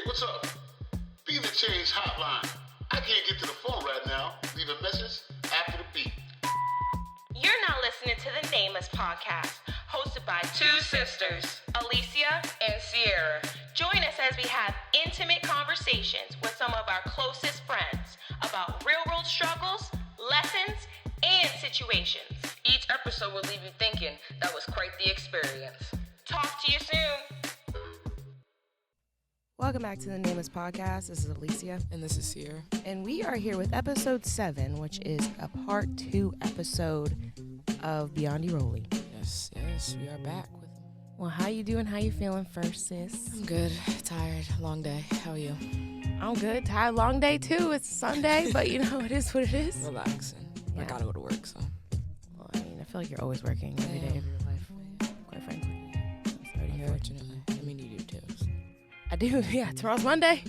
What's up? Be the change hotline. I can't get to the phone right now. Leave a message after the beep. You're now listening to the Nameless Podcast, hosted by two sisters, Alisia and Ciarra. Join us as we have intimate conversations with some of our closest friends about real-world struggles, lessons, and situations. Each episode will leave you thinking that was quite the experience. Talk to you soon. Welcome back to the Nameless Podcast. This is Alisia. And this is Ciarra. And we are here with episode 7, which is a part 2 episode of Biondi Rolle. Yes, we are back with. Well, how you doing? How you feeling first, sis? I'm good. Tired. Long day. How are you? I'm good. Tired. Long day, too. It's Sunday, but you know, it is what it is. Relaxing. Yeah. I gotta go to work, so. Well, I mean, I feel like you're always working every day of your life, quite frankly. I'm sorry to hear it. Unfortunately. I mean, you do, too. So. I do, yeah. Tomorrow's Monday.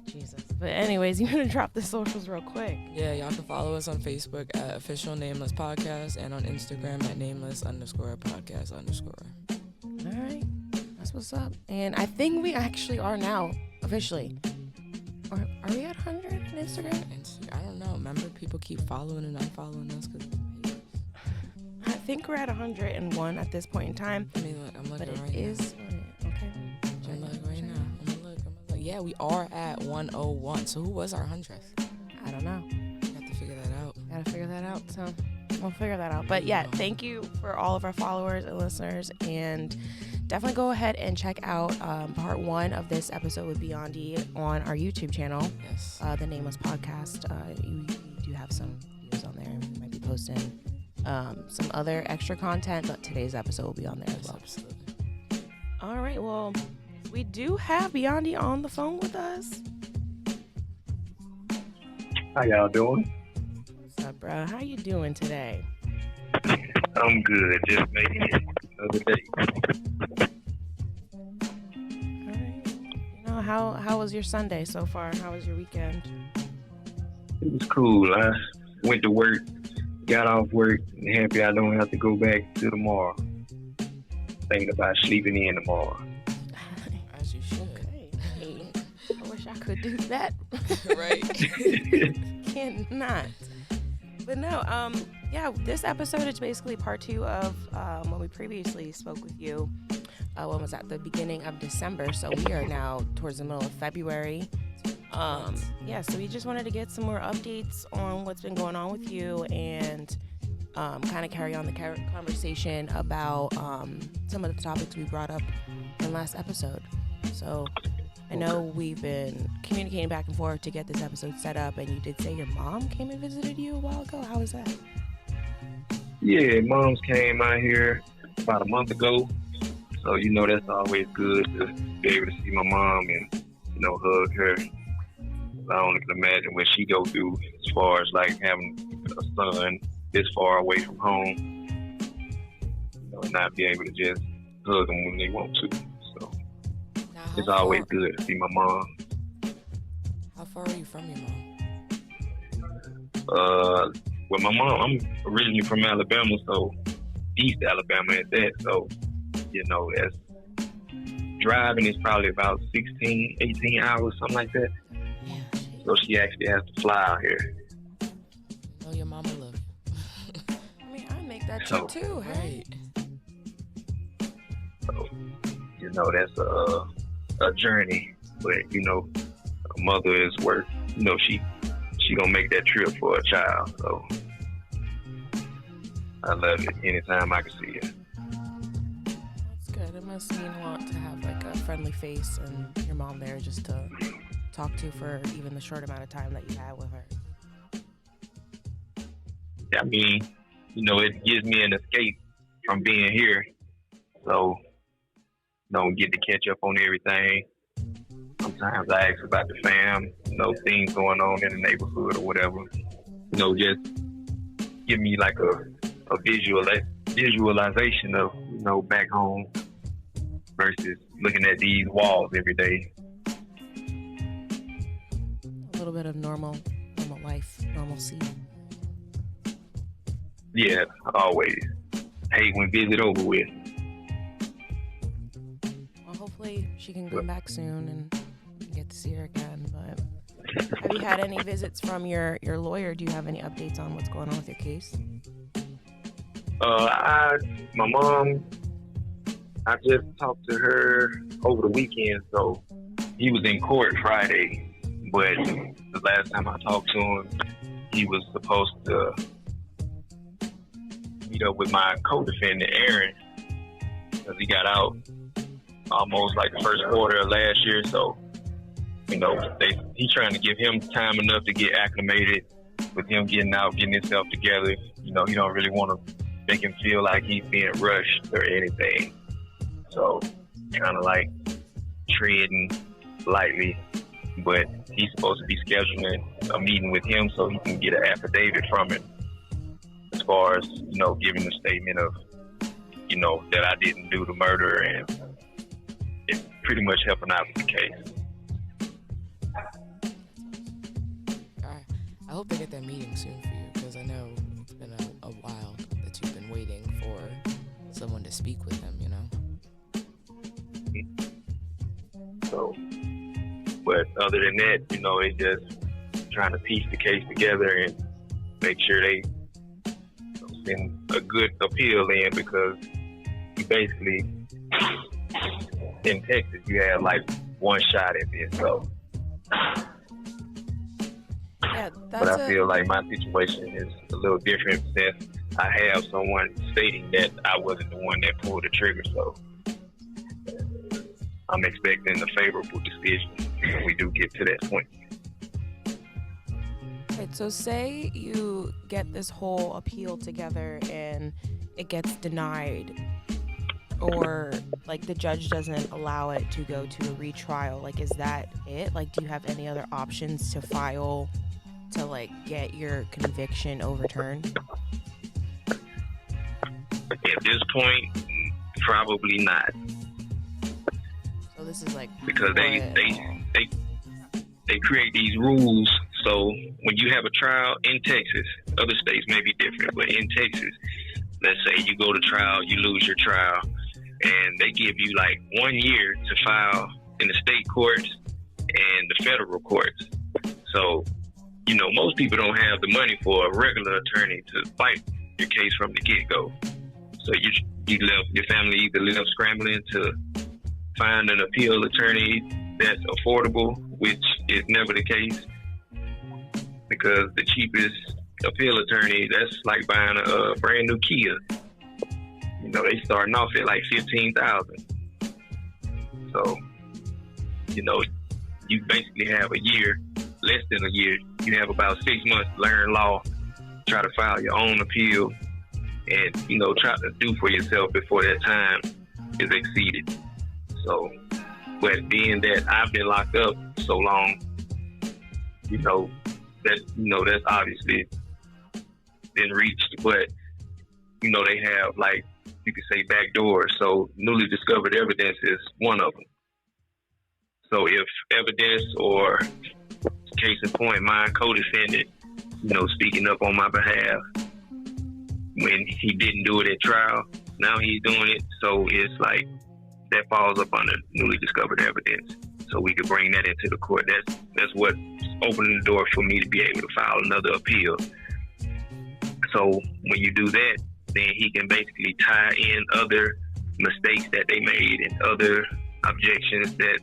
Jesus. But anyways, you want to drop the socials real quick. Yeah, y'all can follow us on Facebook at Official Nameless Podcast and on Instagram at Nameless_Podcast_. All right. That's what's up. And I think we actually are now, officially. Or are we at 100 on Instagram? I don't know. Remember, people keep following and unfollowing us because I think we're at 101 at this point in time. I mean, look, I'm looking but right it is, okay. I'm looking right now. I'm gonna look. Yeah, we are at 101. So who was our 100th? I don't know. Got to figure that out. Gotta figure that out. So we'll figure that out. But yeah, thank you for all of our followers and listeners. And definitely go ahead and check out part 1 of this episode with Biondi on our YouTube channel. Yes. The Nameless Podcast. You do have some videos on there. We might be posting some other extra content, but today's episode will be on there as well. Absolutely. All right, well, we do have Biondi on the phone with us. How y'all doing? What's up, bro? How you doing today? I'm good. Just making it another day. All right. You know, how was your Sunday so far? How was your weekend? It was cool. I went to work, got off work, and happy I don't have to go back till tomorrow. Thinking about sleeping in tomorrow. As you should. Okay. Hey, I wish I could do that. Right? Cannot. But no, yeah, this episode is basically part 2 of when we previously spoke with you. When was that? The beginning of December. So we are now towards the middle of February. Yeah, so we just wanted to get some more updates on what's been going on with you and kind of carry on the conversation about some of the topics we brought up in last episode. So I know we've been communicating back and forth to get this episode set up, and you did say your mom came and visited you a while ago. How was that? Yeah, moms came out here about a month ago. So, you know, that's always good to be able to see my mom and, you know, hug her. I only can imagine what she go through as far as, like, having a son this far away from home. You know, and not be able to just hug them when they want to. So, it's always good to see my mom. How far are you from your mom? Well, my mom, I'm originally from Alabama, so East Alabama at that. So, you know, that's driving is probably about 16, 18 hours, something like that. Yeah. So she actually has to fly out here. Oh, your mama love you. I mean, I make that trip too, hey? Right. So, you know, that's a journey. But, you know, a mother is worth, you know, she gonna make that trip for a child. So I love it anytime I can see it. That's good. It must mean a lot to have like a friendly face and your mom there just to talk to for even the short amount of time that you had with her. I mean, you know, it gives me an escape from being here. So don't get to catch up on everything. Sometimes I ask about the fam, you know, things going on in the neighborhood or whatever. You know, just give me like a visualization of, you know, back home versus looking at these walls every day. A little bit of normal life, normalcy. Yeah, always. Hate when visit over with. Well, hopefully she can come back soon and get to see her again. But have you had any visits from your lawyer? Do you have any updates on what's going on with your case? My mom, I just talked to her over the weekend, so he was in court Friday, but the last time I talked to him, he was supposed to meet up with my co-defendant, Aaron, because he got out almost like the first quarter of last year, so, he's trying to give him time enough to get acclimated with him getting out, getting himself together. He don't really want to make him feel like he's being rushed or anything. So, kind of like treading lightly, but he's supposed to be scheduling a meeting with him so he can get an affidavit from him as far as, giving a statement of, that I didn't do the murder, and it's pretty much helping out with the case. I hope they get that meeting soon for you, because I know it's been a while that you've been waiting for someone to speak with them, So, but other than that, they just trying to piece the case together and make sure they send a good appeal in, because you basically, in Texas, you have like one shot at this, so. Yeah, but I feel like my situation is a little different since I have someone stating that I wasn't the one that pulled the trigger, so I'm expecting a favorable decision when we do get to that point. Right, so say you get this whole appeal together and it gets denied, or like the judge doesn't allow it to go to a retrial. Like, is that it? Like, do you have any other options to file to like get your conviction overturned? At this point, probably not. So this is like because they create these rules. So when you have a trial in Texas, other states may be different, but in Texas, let's say you go to trial, you lose your trial, and they give you like 1 year to file in the state courts and the federal courts. So, most people don't have the money for a regular attorney to fight your case from the get-go. So your family either left scrambling to find an appeal attorney that's affordable, which is never the case, because the cheapest appeal attorney, that's like buying a brand new Kia. They starting off at like $15,000. So, you basically have a year, less than a year. You have about 6 months to learn law, try to file your own appeal, and, try to do for yourself before that time is exceeded. So, but being that I've been locked up so long, that's obviously been reached, but, they have, like, you could say back doors. So newly discovered evidence is one of them. So if evidence, or case in point, my co-defendant, speaking up on my behalf when he didn't do it at trial, now he's doing it. So it's like that falls up under newly discovered evidence. So we could bring that into the court. That's what opening the door for me to be able to file another appeal. So when you do that, then he can basically tie in other mistakes that they made and other objections that,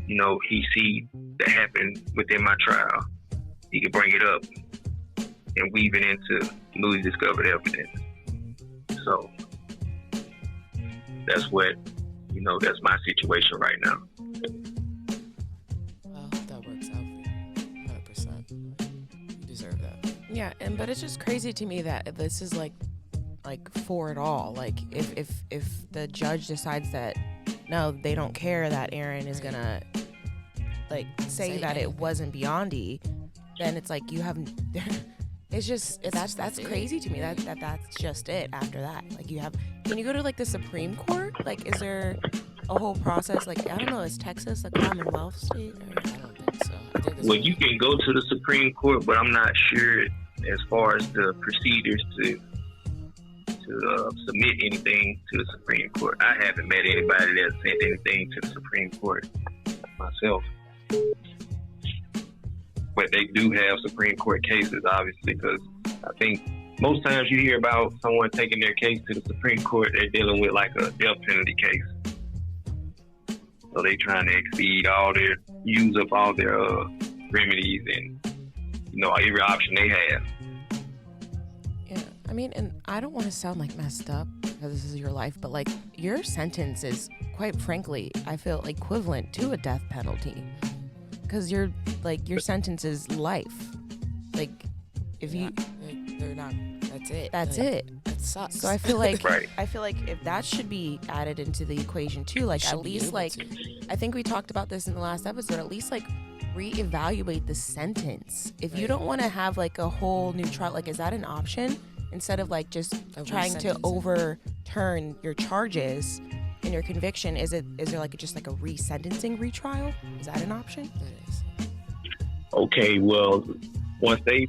he see that happened within my trial. He can bring it up and weave it into newly discovered evidence. So that's what, that's my situation right now. Well, I hope that works out for you 100%. You deserve that. Yeah, but it's just crazy to me that this is like for it all. Like if the judge decides that no, they don't care that Aaron is gonna like say that it wasn't Biondi, then it's like you have. It's just that's crazy to me. That's just it. After that, like you have. Can you go to like the Supreme Court? Like, is there a whole process? Like, I don't know. Is Texas a Commonwealth state? Or? I don't think so. I think Well, you can go to the Supreme Court, but I'm not sure as far as the procedures to to submit anything to the Supreme Court. I haven't met anybody that sent anything to the Supreme Court myself. But they do have Supreme Court cases, obviously, because I think most times you hear about someone taking their case to the Supreme Court, they're dealing with like a death penalty case. So they trying to use up all their remedies and, every option they have. Yeah, I mean, and I don't want to sound like messed up because this is your life, but like your sentence is, quite frankly, I feel equivalent to a death penalty because your sentence is life. Like, if they're not. That's it. That's it. That sucks. So I feel like Right. if that should be added into the equation too, like at least like I think we talked about this in the last episode, at least like reevaluate the sentence. If you don't want to have like a whole new trial, like is that an option instead of like just trying to overturn your charges and your conviction? Is there like just like a resentencing retrial? Is that an option? That is. Okay, well, once they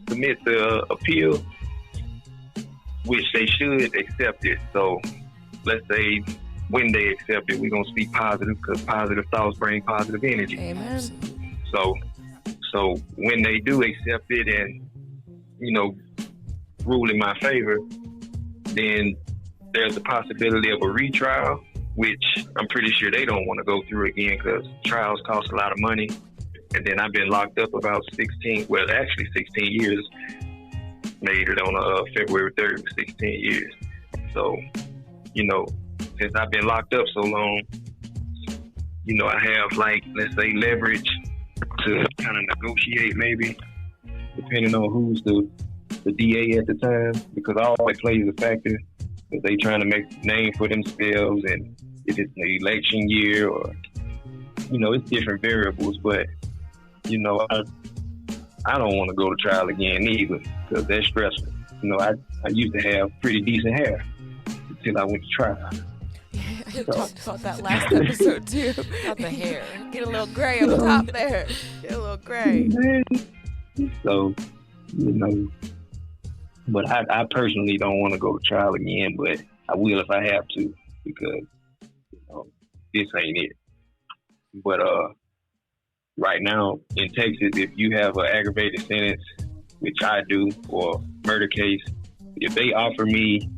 submit the appeal, which they should accept it. So let's say when they accept it, we're going to speak positive because positive thoughts bring positive energy. Amen. So when they do accept it and, rule in my favor, then there's a possibility of a retrial, which I'm pretty sure they don't want to go through again because trials cost a lot of money. And then I've been locked up about 16 years. Made it on February 3rd, 16 years. So, since I've been locked up so long, I have let's say leverage to kind of negotiate maybe, depending on who's the DA at the time, because all that plays a factor. If they trying to make a name for themselves and if it's an election year or, it's different variables, but I don't want to go to trial again either because that's stressful. I used to have pretty decent hair until I went to trial. We talked about that last episode too. Not the hair. Get a little gray on the top there. Get a little gray. So, but I personally don't want to go to trial again, but I will if I have to because, this ain't it. But, right now in Texas, if you have an aggravated sentence, which I do, or murder case, if they offer me,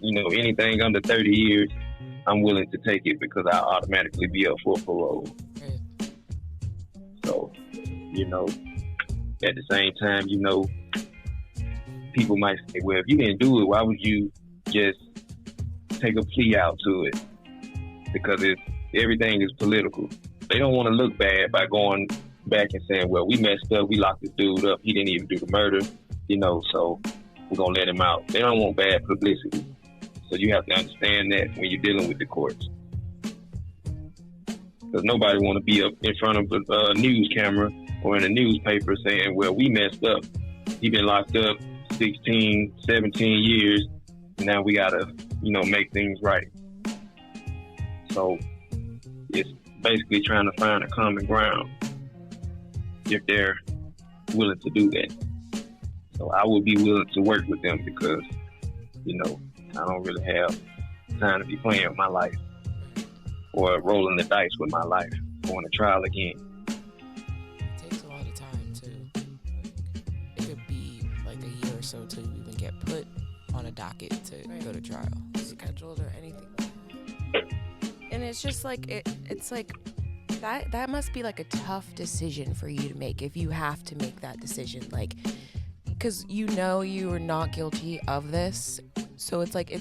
anything under 30 years, I'm willing to take it because I'll automatically be up for parole. Right. So, at the same time, people might say, well, if you didn't do it, why would you just take a plea out to it? Because everything is political. They don't want to look bad by going back and saying, well, we messed up. We locked this dude up. He didn't even do the murder, so we're going to let him out. They don't want bad publicity. So you have to understand that when you're dealing with the courts. Because nobody want to be up in front of a news camera or in a newspaper saying, well, we messed up. He been locked up 16, 17 years. Now we got to, make things right. So it's basically trying to find a common ground if they're willing to do that. So I would be willing to work with them because, I don't really have time to be playing with my life or rolling the dice with my life, going to trial again. It takes a lot of time too. It could be like a year or so till you even get put on a docket to go to trial. Scheduled or anything. And it's just like it's like that must be like a tough decision for you to make if you have to make that decision, like because you are not guilty of this, so it's like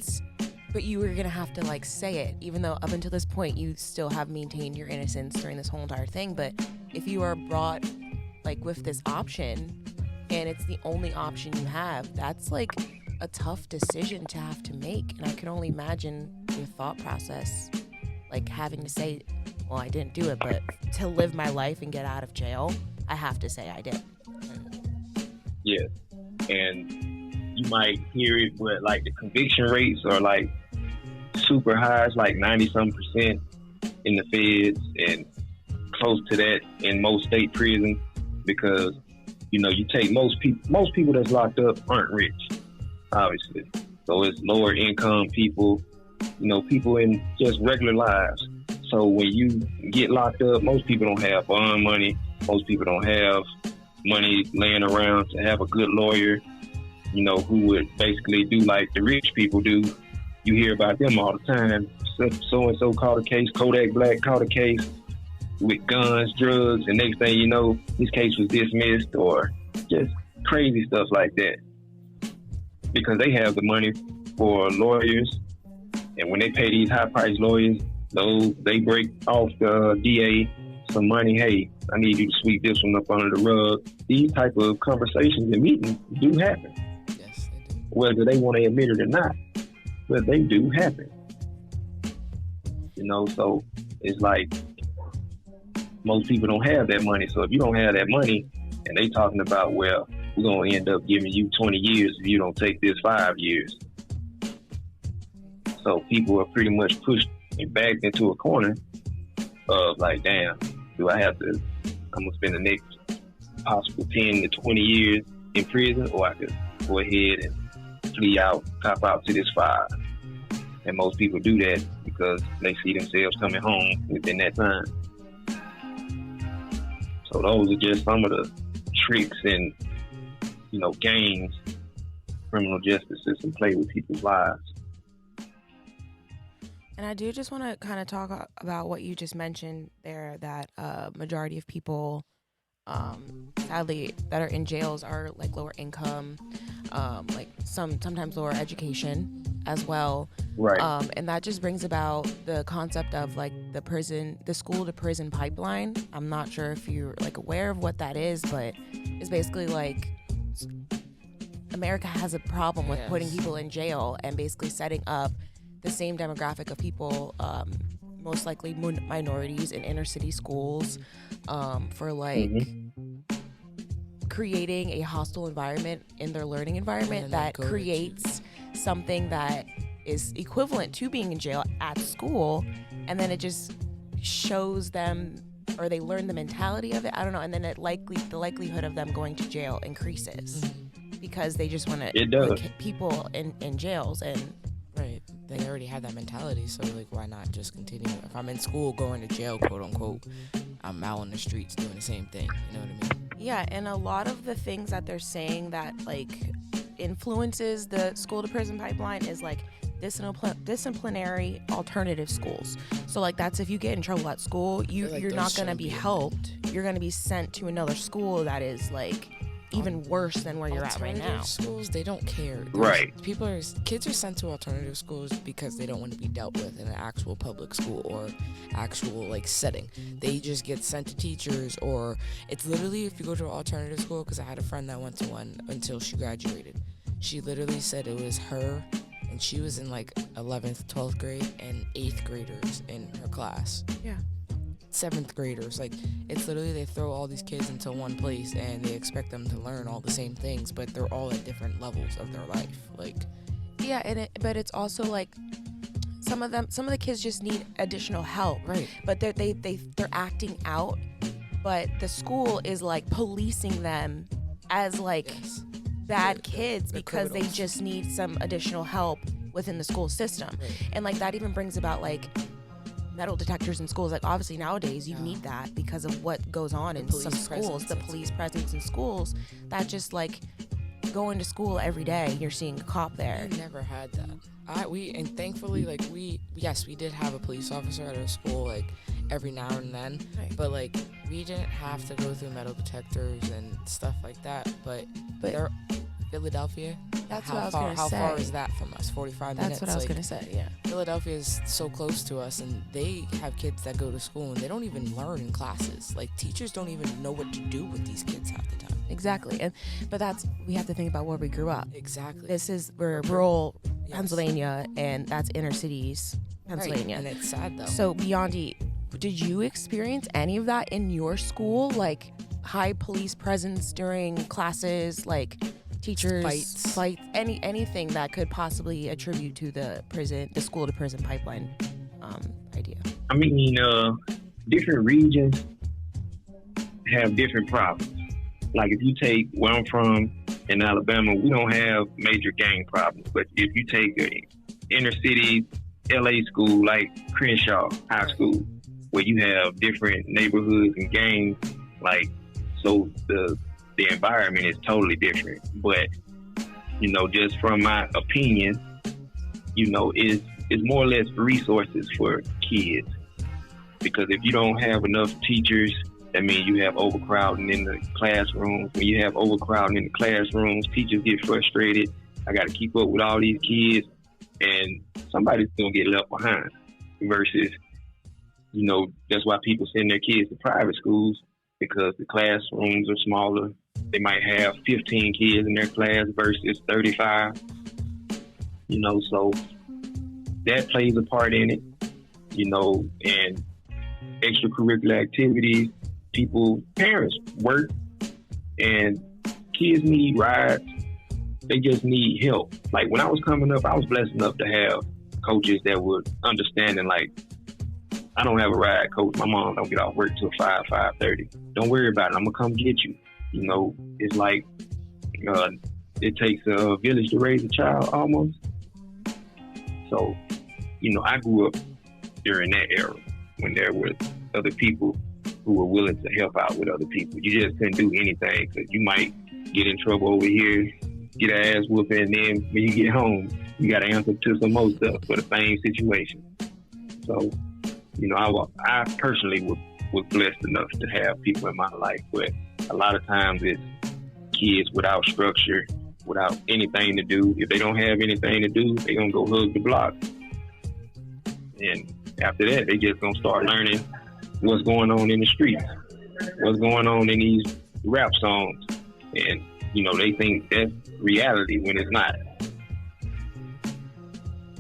but you were gonna have to like say it, even though up until this point you still have maintained your innocence during this whole entire thing. But if you are brought like with this option and it's the only option you have, that's like a tough decision to have to make. And I can only imagine your thought process, like having to say, well, I didn't do it, but to live my life and get out of jail, I have to say I did. Yeah. And you might hear it, but like the conviction rates are like super high. It's like 90-some% in the feds and close to that in most state prisons because, you take most people that's locked up aren't rich. obviously. So it's lower income people, people in just regular lives. So when you get locked up, most people don't have bond money. Most people don't have money laying around to have a good lawyer, who would basically do like the rich people do. You hear about them all the time. So-and-so caught a case, Kodak Black caught a case with guns, drugs, and next thing you know, his case was dismissed, or just crazy stuff like that. Because they have the money for lawyers, and when they pay these high-priced lawyers, they break off the DA some money. Hey, I need you to sweep this one up under the rug. These type of conversations and meetings do happen. Yes, they do. Whether they want to admit it or not, but they do happen. So it's like most people don't have that money. So if you don't have that money, and they talking about, well, we're going to end up giving you 20 years if you don't take this 5 years. So people are pretty much pushed and backed into a corner of like, damn, I'm going to spend the next possible 10 to 20 years in prison, or I could go ahead and flee out, cop out to this 5. And most people do that because they see themselves coming home within that time. So those are just some of the tricks and, games criminal justice system play with people's lives. And I do just want to kind of talk about what you just mentioned there, that majority of people, sadly, that are in jails are like lower income, like sometimes lower education as well. Right. And that just brings about the concept of like the school to prison pipeline. I'm not sure if you're like aware of what that is, but it's basically like America has a problem with putting people in jail and basically setting up the same demographic of people, most likely minorities in inner city schools, for like creating a hostile environment in their learning environment that creates something that is equivalent to being in jail at school, and then it just shows them, or they learn the mentality of it, I don't know, and then the likelihood of them going to jail increases because they just want to put people in jails. And right, they already have that mentality, so like why not just continue? If I'm in school going to jail, quote unquote, I'm out on the streets doing the same thing, you know what I mean? Yeah, and a lot of the things that they're saying that like influences the school to prison pipeline is like disciplinary alternative schools. So like that's if you get in trouble at school, you're not going to be helped. You're going to be sent to another school that is like even worse than where you're at right now. Schools, they don't care. Right. Kids are sent to alternative schools because they don't want to be dealt with in an actual public school or actual like setting. They just get sent to teachers, or it's literally if you go to an alternative school, because I had a friend that went to one until she graduated. She literally said it was her, and she was in like 11th, 12th grade, and 8th graders in her class. Yeah. 7th graders, like it's literally they throw all these kids into one place and they expect them to learn all the same things, but they're all at different levels of their life. Like, yeah, but it's also like some of the kids just need additional help, right? But they're acting out, but the school is like policing them as like bad kids because they just need some additional help within the school system, right. And like that even brings about like metal detectors in schools. Like obviously nowadays you need that because of what goes on in some schools, the police presence in schools, that just like going to school every day you're seeing a cop there. I never had that. And thankfully like we did have a police officer at our school like every now and then, right. But like we didn't have to go through metal detectors and stuff like that, but they're Philadelphia. That's what I was going to say. How far is that from us? 45 minutes? That's what I was going to say, yeah. Philadelphia is so close to us, and they have kids that go to school, and they don't even learn in classes. Like, teachers don't even know what to do with these kids half the time. Exactly. But we have to think about where we grew up. Exactly. We're rural Pennsylvania, and that's inner cities Pennsylvania. Right. And it's sad, though. So, Biondi, did you experience any of that in your school? Like, high police presence during classes, like teachers fights, anything that could possibly attribute to the school to prison pipeline idea? I mean, different regions have different problems. Like if you take where I'm from, in Alabama, we don't have major gang problems. But if you take an inner city LA school like Crenshaw High School, where you have different neighborhoods and gangs, like, so the environment is totally different. But, just from my opinion, it's more or less resources for kids. Because if you don't have enough teachers, that means you have overcrowding in the classrooms. When you have overcrowding in the classrooms, teachers get frustrated. I got to keep up with all these kids, and somebody's going to get left behind. Versus, that's why people send their kids to private schools, because the classrooms are smaller. They might have 15 kids in their class versus 35. So that plays a part in it, and extracurricular activities. Parents work, and kids need rides. They just need help. Like, when I was coming up, I was blessed enough to have coaches that would understand, and like, I don't have a ride, coach. My mom don't get off work till 5:30. Don't worry about it. I'm gonna come get you. It's like it takes a village to raise a child, almost. So, I grew up during that era when there were other people who were willing to help out with other people. You just couldn't do anything, because you might get in trouble over here, get an ass whooping, and then when you get home, you got to answer to some more stuff for the same situation. So, I personally was blessed enough to have people in my life, but a lot of times it's kids without structure, without anything to do. If they don't have anything to do, they're going to go hug the block. And after that, they just going to start learning what's going on in the streets, what's going on in these rap songs. And, they think that's reality when it's not.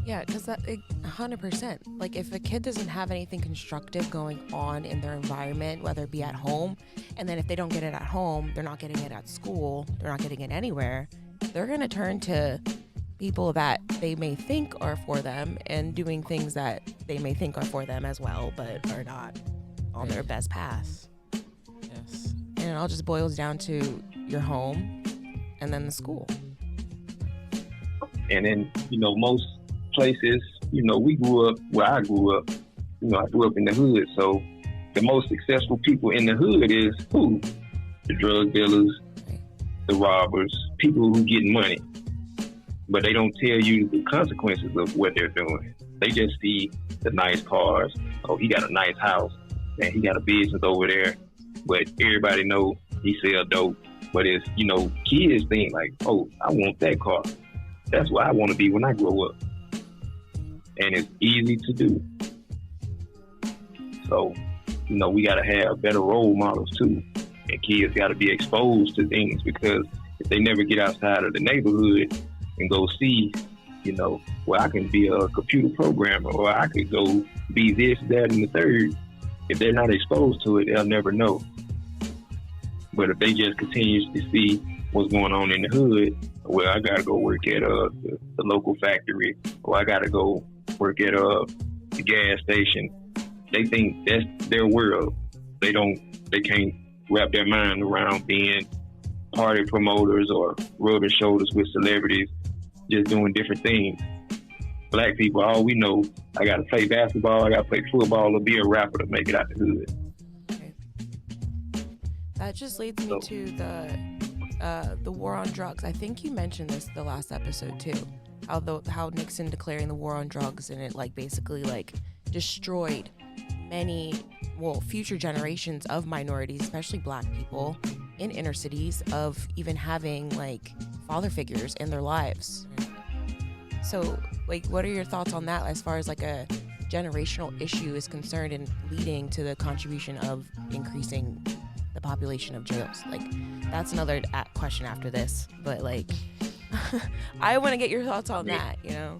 Yeah, because 100%. Like, if a kid doesn't have anything constructive going on in their environment, whether it be at home, and then if they don't get it at home, they're not getting it at school, they're not getting it anywhere, they're going to turn to people that they may think are for them and doing things that they may think are for them as well, but are not on their best path. Yes. And it all just boils down to your home and then the school. And then, most places, we grew up where I grew up. I grew up in the hood. So the most successful people in the hood is who? The drug dealers, the robbers, people who get money. But they don't tell you the consequences of what they're doing. They just see the nice cars. Oh, he got a nice house, and he got a business over there. But everybody know he sell dope. But it's, kids think like, oh, I want that car. That's what I want to be when I grow up. And it's easy to do. So, we got to have better role models too. And kids got to be exposed to things, because if they never get outside of the neighborhood and go see, well, I can be a computer programmer, or I could go be this, that, and the third. If they're not exposed to it, they'll never know. But if they just continue to see what's going on in the hood, well, I got to go work at the local factory, or I got to go work at the gas station. They think that's their world. They can't wrap their mind around being party promoters or rubbing shoulders with celebrities, just doing different things. Black people, all we know, I got to play basketball, I got to play football, or be a rapper to make it out the hood. Okay. That just leads me to the war on drugs. I think you mentioned this the last episode too. How Nixon declaring the war on drugs, and it basically destroyed many future generations of minorities, especially Black people in inner cities, of even having father figures in their lives. So what are your thoughts on that as far as a generational issue is concerned, and leading to the contribution of increasing the population of jails? That's another question after this, but I want to get your thoughts on that, I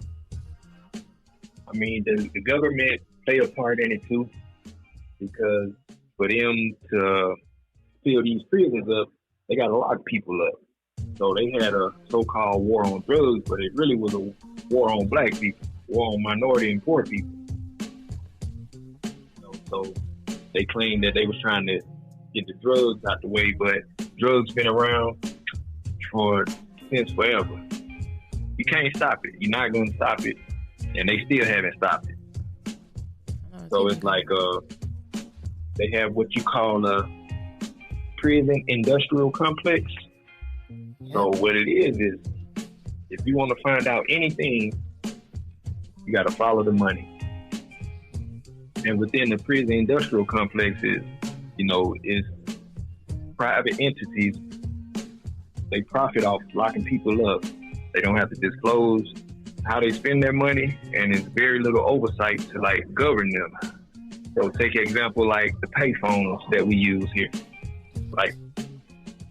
mean, the government play a part in it too, because for them to fill these prisons up, they got to lock people up. So they had a so-called war on drugs, but it really was a war on Black people, war on minority and poor people. So they claimed that they was trying to get the drugs out the way, but drugs been around since forever. You can't stop it. You're not going to stop it, and they still haven't stopped it. So it's like they have what you call a prison industrial complex. So what it is if you want to find out anything, you got to follow the money. And within the prison industrial complexes, is private entities. They profit off locking people up. They don't have to disclose how they spend their money, and there's very little oversight to govern them. So take an example like the pay phones that we use here. Like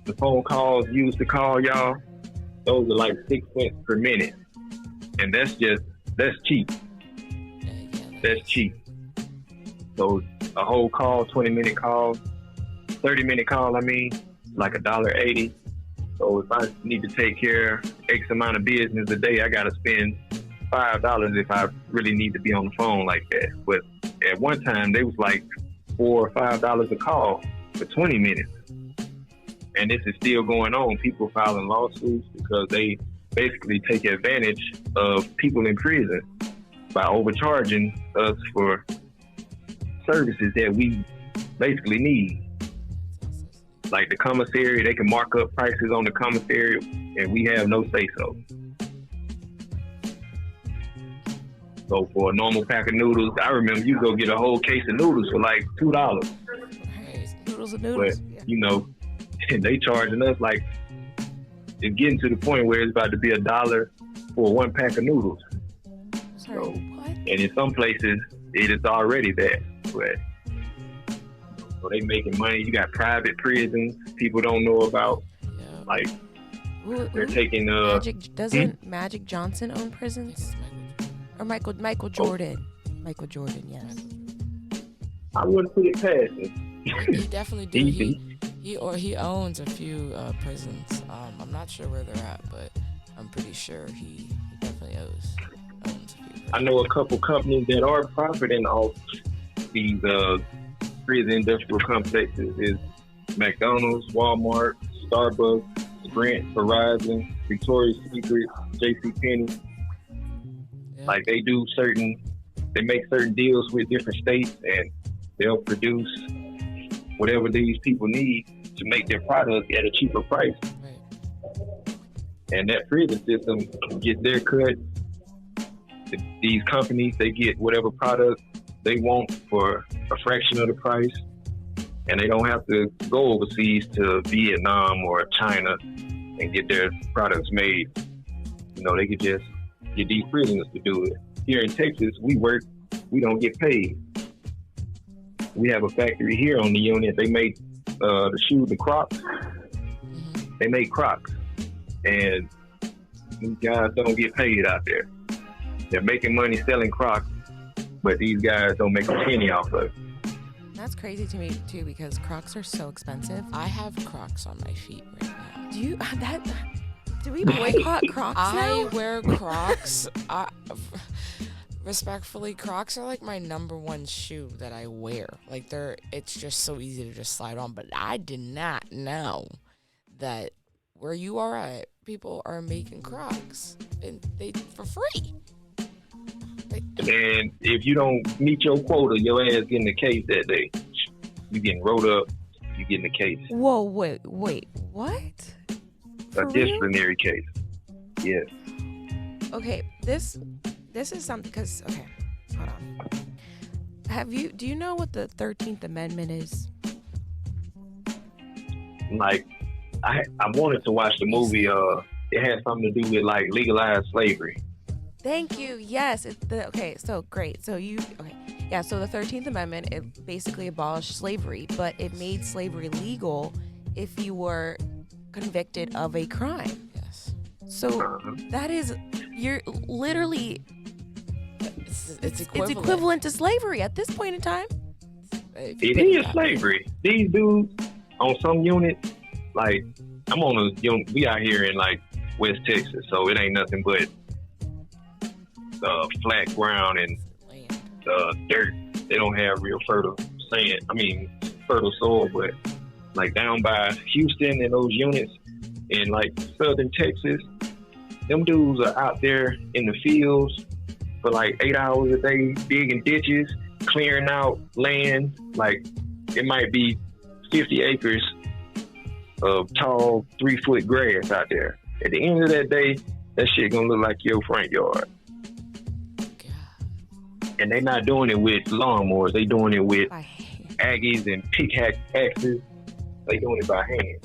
the phone calls used to call y'all, those are like 6 cents per minute. And that's cheap. That's cheap. So a whole call, 20-minute call, 30-minute call, like $1.80. So if I need to take care of X amount of business a day, I got to spend $5 if I really need to be on the phone like that. But at one time, they was like $4 or $5 a call for 20 minutes. And this is still going on. People filing lawsuits because they basically take advantage of people in prison by overcharging us for services that we basically need. Like the commissary, they can mark up prices on the commissary, and we have no say-so. So for a normal pack of noodles, I remember you go get a whole case of noodles for like $2. Noodles and noodles. But, they charging us it's getting to the point where it's about to be $1 for one pack of noodles. Sorry, what? And in some places, it is already that. But so they making money. You got private prisons people don't know about. Yeah. They're taking doesn't Magic Johnson own prisons? Or Michael Jordan? Michael Jordan, yes. I wouldn't put it past him. He definitely do. He owns a few prisons. I'm not sure where they're at, but I'm pretty sure he definitely owns a few prisons. I know a couple companies that are profiting off these prison industrial complexes is McDonald's, Walmart, Starbucks, Sprint, Verizon, Victoria's Secret, JCPenney. Yeah. They make certain deals with different states, and they'll produce whatever these people need to make their product at a cheaper price. Right. And that prison system gets their cut. These companies, they get whatever product they want for a fraction of the price, and they don't have to go overseas to Vietnam or China and get their products made. They could just get these prisoners to do it. Here in Texas, we work, we don't get paid. We have a factory here on the unit. They make the shoes, the Crocs. They make Crocs, and these guys don't get paid out there. They're making money selling Crocs, but these guys don't make a penny off of it. That's crazy to me too, because Crocs are so expensive. I have Crocs on my feet right now. Do you? Do we boycott Crocs now? I wear Crocs. Respectfully, Crocs are like my number one shoe that I wear. It's just so easy to just slide on. But I did not know that where you are at, people are making Crocs and they for free. And if you don't meet your quota, your ass getting the case that day. You getting rolled up, you getting the case. Whoa, wait, what? A disciplinary case. Yes. Okay, this is something, because, okay, hold on. Do you know what the 13th Amendment is? I wanted to watch the movie, it had something to do with legalized slavery. Thank you. Yes. Okay. So great. So yeah. So the 13th Amendment, it basically abolished slavery, but it made slavery legal if you were convicted of a crime. Yes. So that is, you're literally, it's equivalent to slavery at this point in time. It is slavery. These dudes on some units, I'm on a unit, we out here in West Texas, so it ain't nothing but flat ground and dirt. They don't have real fertile fertile soil, but down by Houston and those units, in like southern Texas, them dudes are out there in the fields for like 8 hours a day, digging ditches, clearing out land. Like it might be 50 acres of tall 3-foot grass out there. At the end of that day, that shit gonna look like your front yard. And they not doing it with lawnmowers. They doing it with Aggies and pickaxes. They doing it by hand.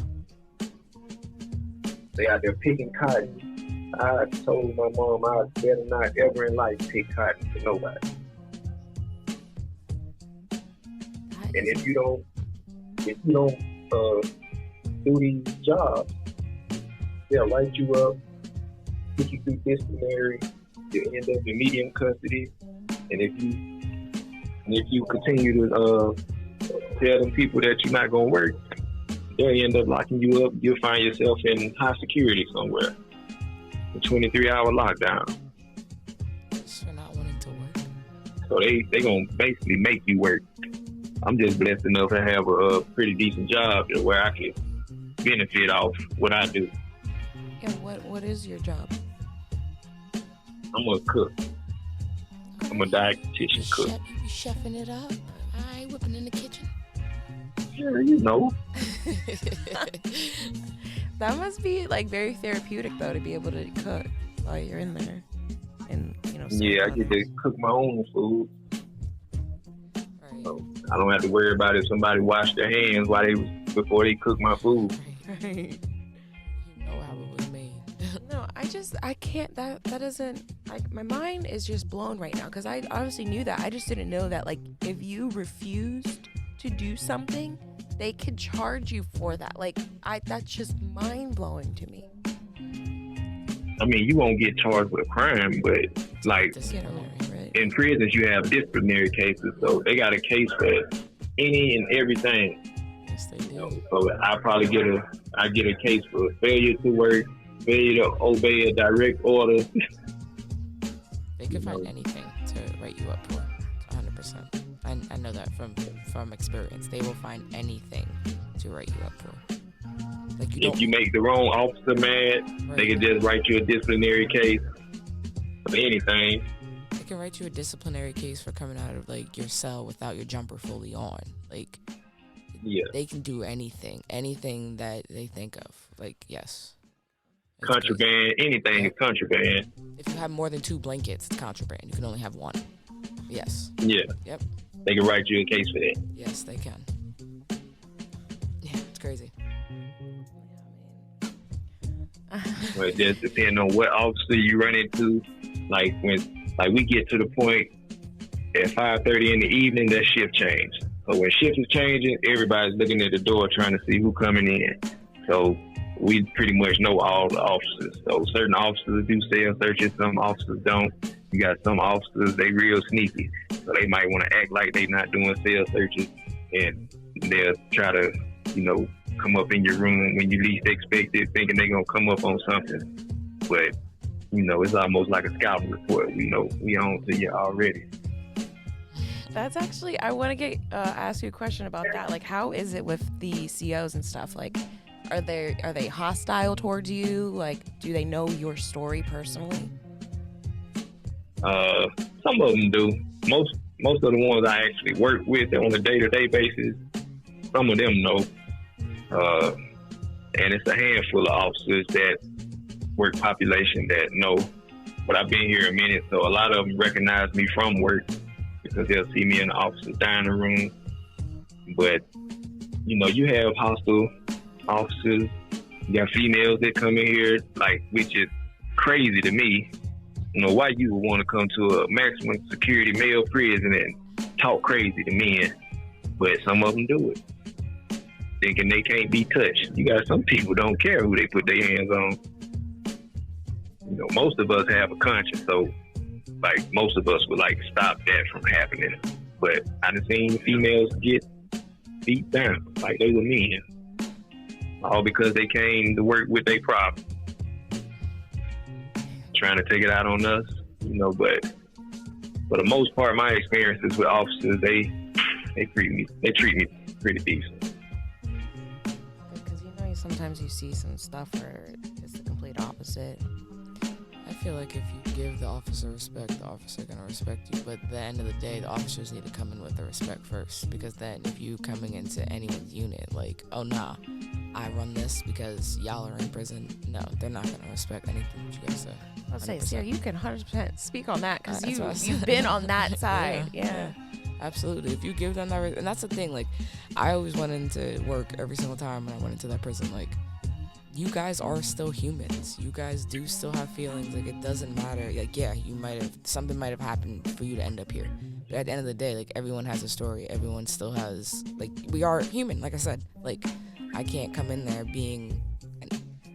They out there picking cotton. I told my mom I better not ever in life pick cotton for nobody. And if you don't do these jobs, they'll write you up, put you through disciplinary, you'll end up in medium custody. And if you continue to tell them people that you're not gonna work, they'll end up locking you up. You'll find yourself in high security somewhere. A 23-hour lockdown. Just for not wanting to work. So they gonna basically make you work. I'm just blessed enough to have a pretty decent job where I can benefit off what I do. And what is your job? I'm a cook. I'm a dietitian cook. You be chefing it up? I ain't whipping in the kitchen. Yeah, you know. That must be like very therapeutic though, to be able to cook while you're in there. And yeah, I get to cook my own food. Right. So I don't have to worry about if somebody washed their hands before they cook my food. Right. You know how it was made. No, I can't, that doesn't, like, my mind is just blown right now, because I obviously knew that. I just didn't know that, like, if you refused to do something, they could charge you for that. Like, that's just mind-blowing to me. I mean, you won't get charged with a crime, but, like, Right. in prisons, you have disciplinary cases, so they got a case for any and everything. Yes, they do. So I probably get a case for failure to work, failure to obey a direct order. They could find anything to write you up for, 100%. I know that from experience. They will find anything to write you up for. Like if you make the wrong officer mad, right, they can just write you a disciplinary case for anything. They can write you a disciplinary case for coming out of like your cell without your jumper fully on. Like, yeah, they can do anything that they think of. Like, yes. It's contraband, crazy. Anything is contraband. If you have more than 2 blankets, it's contraband. You can only have 1. Yes. Yeah. Yep. They can write you a case for that. Yes, they can. Yeah, it's crazy. But it just depends on what officer you run into. Like we get to the point at 5:30 in the evening, that shift changed. So when shift is changing, everybody's looking at the door trying to see who coming in. So we pretty much know all the officers. So certain officers do cell searches, some officers don't. You got some officers, they real sneaky. So they might want to act like they not doing cell searches, and they'll try to, come up in your room when you least expect it, thinking they're going to come up on something. But, it's almost like a scouting report. We know we on to you already. That's actually, I want to ask you a question about that. Like, how is it with the COs and stuff? Like, are they hostile towards you? Like, do they know your story personally? Some of them do. Most of the ones I actually work with on a day-to-day basis, some of them know. And it's a handful of officers that work population that know. But I've been here a minute, so a lot of them recognize me from work because they'll see me in the officer's dining room. But, you have hostile officers. You got females that come in here, which is crazy to me. Why you would want to come to a maximum security male prison and talk crazy to men, but some of them do it, thinking they can't be touched. You got some people don't care who they put their hands on. Most of us have a conscience, so most of us would stop that from happening. But I done seen females get beat down like they were men, all because they came to work with their problem, trying to take it out on us, but for the most part, my experiences with officers, they treat me pretty decent. Because sometimes you see some stuff where it's the complete opposite. I feel like if you give the officer respect, the officer gonna respect you. But at the end of the day, the officers need to come in with the respect first. Because then if you coming into anyone's unit like, oh nah, I run this because y'all are in prison, no, they're not gonna respect anything that you guys say. I'll say, Ciarra, you can 100% speak on that because That's what I you've said. been on that side. Yeah. Absolutely. If you give them that, and that's the thing, like, I always went into work every single time when I went into that prison, like, you guys are still humans. You guys do still have feelings. Like, it doesn't matter. Like, yeah, something might have happened for you to end up here. But at the end of the day, like, everyone has a story. Everyone still has, like, we are human, like I said. Like, I can't come in there being,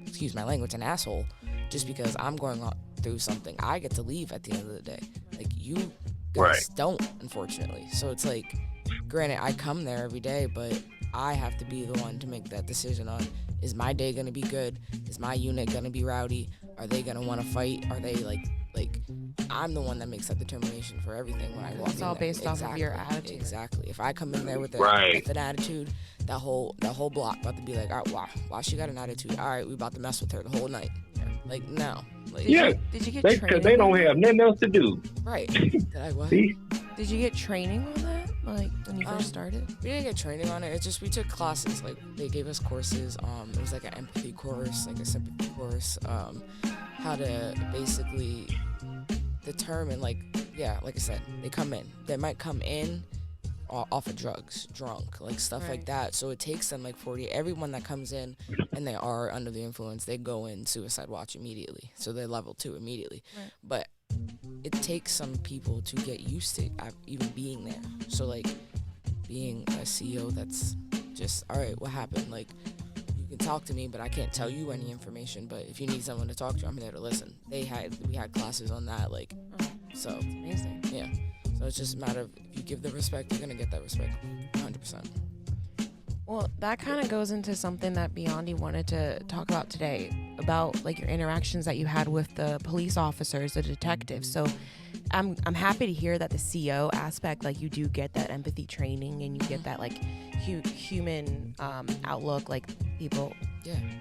excuse my language, an asshole just because I'm going through something. I get to leave at the end of the day. Like, you guys don't, unfortunately. So it's like, granted, I come there every day, but I have to be the one to make that decision on, is my day going to be good? Is my unit going to be rowdy? Are they going to want to fight? Are they like I'm the one that makes that determination for everything when I walk in. It's all there. based off of your attitude. Exactly. If I come in there with an attitude, that whole block about to be like, all right, wow, she got an attitude. All right, we about to mess with her the whole night. Like, no. Like, Yeah. Did you get Because training? they don't have nothing else to do. Right. Did I what? See? Did you get training on that? Like, when you first started? We didn't get training on it. It's just we took classes. Like, they gave us courses. It was like an empathy course, like a sympathy course. How to basically determine, like I said, they come in. They might come in off of drugs, drunk, like stuff like that. So it takes them like 40. Everyone that comes in and they are under the influence, they go in suicide watch immediately. So they're level 2 immediately. Right. But it takes some people to get used to even being there. So like being a CEO that's just, all right, what happened? Like, you can talk to me, but I can't tell you any information. But if you need someone to talk to, I'm there to listen. We had classes on that, like, so That's amazing. yeah. So it's just a matter of, if you give the respect, you're gonna get that respect, 100%. Well, that kind of goes into something that Biondi wanted to talk about today, about like your interactions that you had with the police officers, the detectives. So I'm happy to hear that the CO aspect, like, you do get that empathy training and you get that like human outlook, like people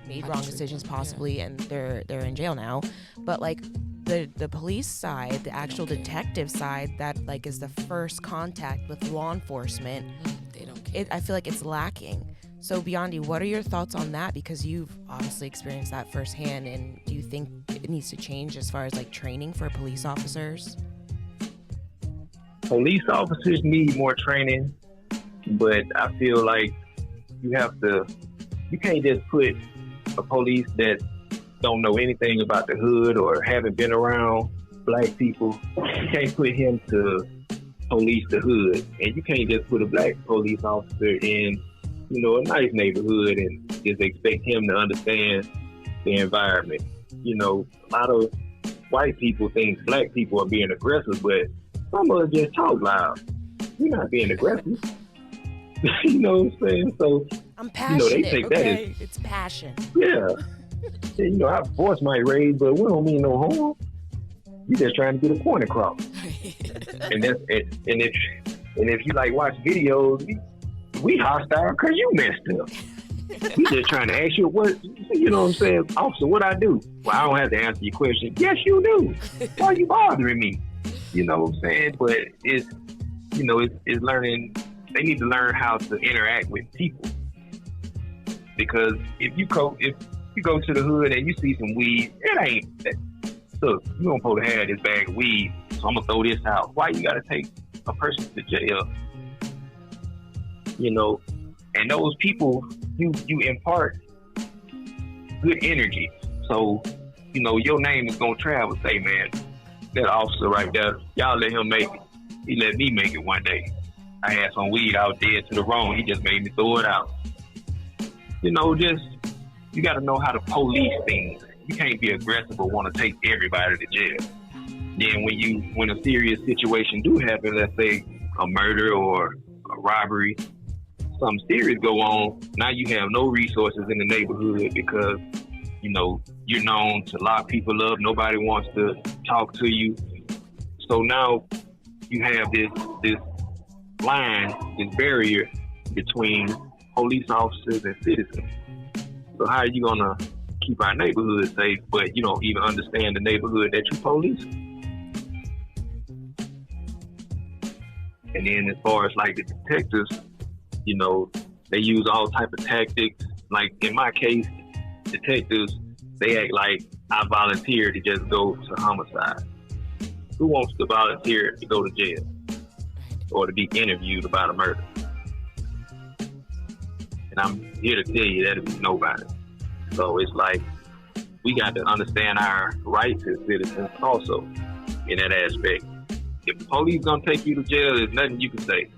made wrong decisions possibly and they're in jail now. But like the police side, the actual detective side, that like is the first contact with law enforcement, they don't care. I feel like it's lacking. So Biondi, what are your thoughts on that? Because you've obviously experienced that firsthand, and do you think it needs to change as far as like training for police officers? Police officers need more training, but I feel like you can't just put a police that don't know anything about the hood or haven't been around black people. You can't put him to police the hood, and you can't just put a black police officer in, a nice neighborhood and just expect him to understand the environment. A lot of white people think black people are being aggressive, but some of us just talk loud. We're not being aggressive. You know what I'm saying? So I'm passionate. they take that it's passion. Yeah. Our voice might raise, but we don't mean no harm. You just trying to get a point across. and if you like watch videos, we hostile because you messed up. We just trying to ask you what I'm saying, officer, what I do? Well, I don't have to answer your question. Yes, you do. Why are you bothering me? You know what I'm saying? But it's learning. They need to learn how to interact with people. Because if you go to the hood and you see some weed, it ain't that. Look, you don't supposed to have this bag of weed, so I'm gonna throw this out. Why you gotta take a person to jail? And those people, you impart good energy. So, your name is gonna travel. Say, man, that officer right there, y'all let him make it. He let me make it one day. I had some weed out dead to the wrong. He just made me throw it out. You got to know how to police things. You can't be aggressive or want to take everybody to jail. Then when a serious situation do happen, let's say a murder or a robbery, something serious go on, now you have no resources in the neighborhood because, you're known to lock people up. Nobody wants to talk to you. So now you have this line, this barrier between police officers and citizens. So how are you gonna keep our neighborhood safe, but you don't even understand the neighborhood that you police? And then as far as like the detectives, you know, they use all type of tactics. Like in my case, detectives, they act like I volunteered to just go to homicide. Who wants to volunteer to go to jail or to be interviewed about a murder? And I'm here to tell you that it'll be nobody. So it's like we got to understand our rights as citizens also in that aspect. If the police gonna take you to jail, there's nothing you can say.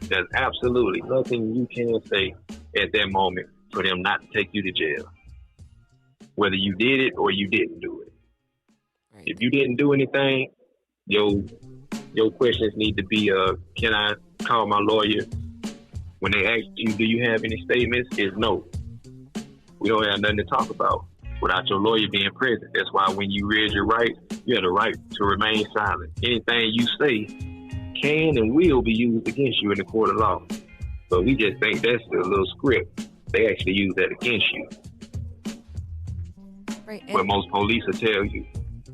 There's absolutely nothing you can say at that moment for them not to take you to jail. Whether you did it or you didn't do it. Right. If you didn't do anything, your questions need to be, can I call my lawyer? When they ask you, do you have any statements? It's no. We don't have nothing to talk about without your lawyer being present. That's why when you read your rights, you have the right to remain silent. Anything you say can and will be used against you in the court of law. But we just think that's a little script. They actually use that against you. Right. But most police will tell you,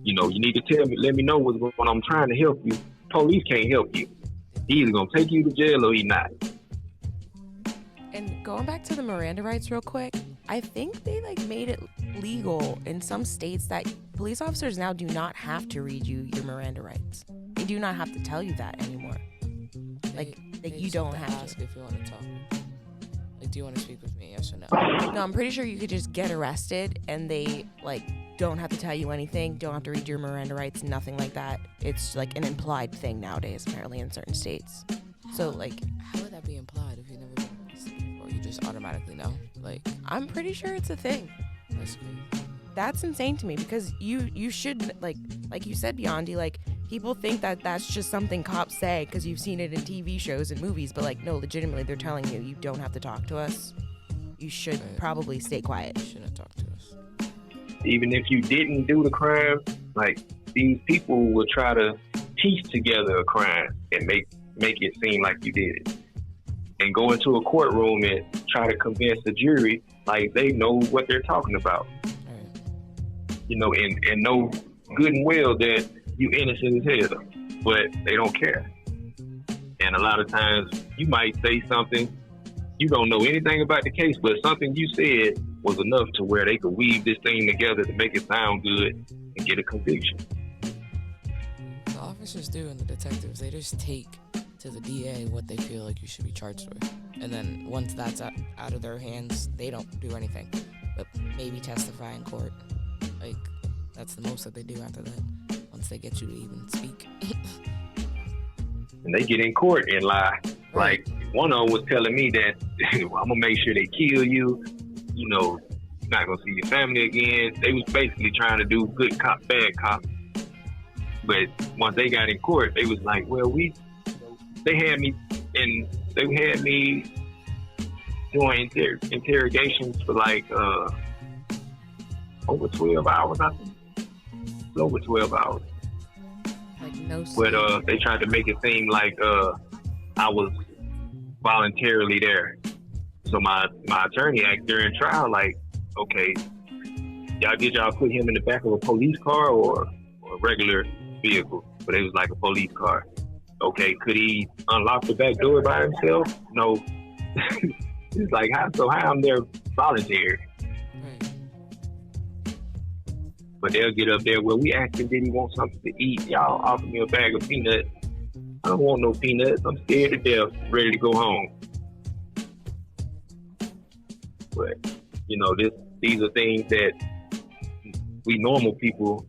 you know, you need to tell me, let me know what's going on. I'm trying to help you. Police can't help you. He's either going to take you to jail or he's not. And going back to the Miranda rights real quick, I think they made it legal in some states that police officers now do not have to read you your Miranda rights. They do not have to tell you that anymore. You don't have to ask if you want to talk. Do you want to speak with me? Yes or no? No, I'm pretty sure you could just get arrested and they don't have to tell you anything. Don't have to read your Miranda rights. Nothing like that. It's an implied thing nowadays, apparently in certain states. So how would that be implied if you never been arrested before? You just automatically know. I'm pretty sure it's a thing. That's crazy. That's insane to me because you should like you said, Biondi, people think that that's just something cops say because you've seen it in TV shows and movies, but no, legitimately they're telling you don't have to talk to us. You should probably stay quiet. You shouldn't talk to us. Even if you didn't do the crime, these people will try to piece together a crime and make it seem like you did it. And go into a courtroom and try to convince the jury they know what they're talking about. Right. You know, and know good and well that you innocent as hell, but they don't care. And a lot of times you might say something, you don't know anything about the case, but something you said was enough to where they could weave this thing together to make it sound good and get a conviction. The officers do, and the detectives, they just take to the DA what they feel like you should be charged with. And then once that's out of their hands, they don't do anything but maybe testify in court. That's the most that they do after that, once they get you to even speak. And they get in court and lie. Right. One of them was telling me that I'm going to make sure they kill you. You know, you're not going to see your family again. They was basically trying to do good cop, bad cop. But once they got in court, they was like, well, they had me doing interrogations for over 12 hours, I think. Over 12 hours. No sleep. But they tried to make it seem like I was voluntarily there. So my attorney asked during trial, okay, y'all put him in the back of a police car or a regular vehicle? But it was like a police car. Okay, could he unlock the back door by himself? No. It's how I'm there voluntary. But they'll get up there, well, we asked him, did he want something to eat? Y'all offer me a bag of peanuts. I don't want no peanuts. I'm scared to death, ready to go home. But, these are things that we normal people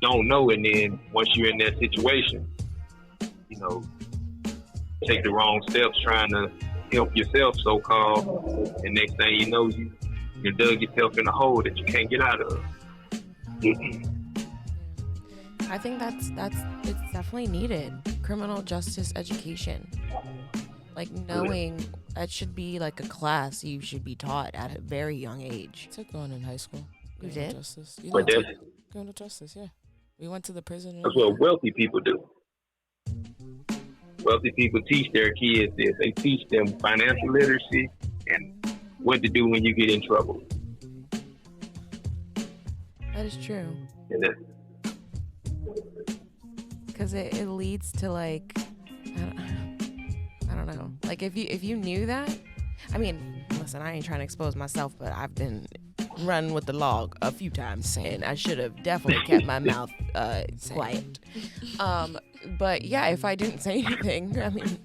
don't know. And then once you're in that situation, take the wrong steps trying to help yourself, so-called. And next thing you know, you dug yourself in a hole that you can't get out of. I think it's definitely needed. Criminal justice education, knowing that should be a class you should be taught at a very young age. I took one in high school. You did? Justice. Criminal justice, yeah. We went to the prison. That's what wealthy people do. Wealthy people teach their kids this. They teach them financial literacy and what to do when you get in trouble. That is true. And that, Because it leads to like, I don't know. Like if you knew that, I mean, listen, I ain't trying to expose myself, but I've been run with the law a few times, and I should have definitely kept my mouth quiet. But yeah, if I didn't say anything, I mean,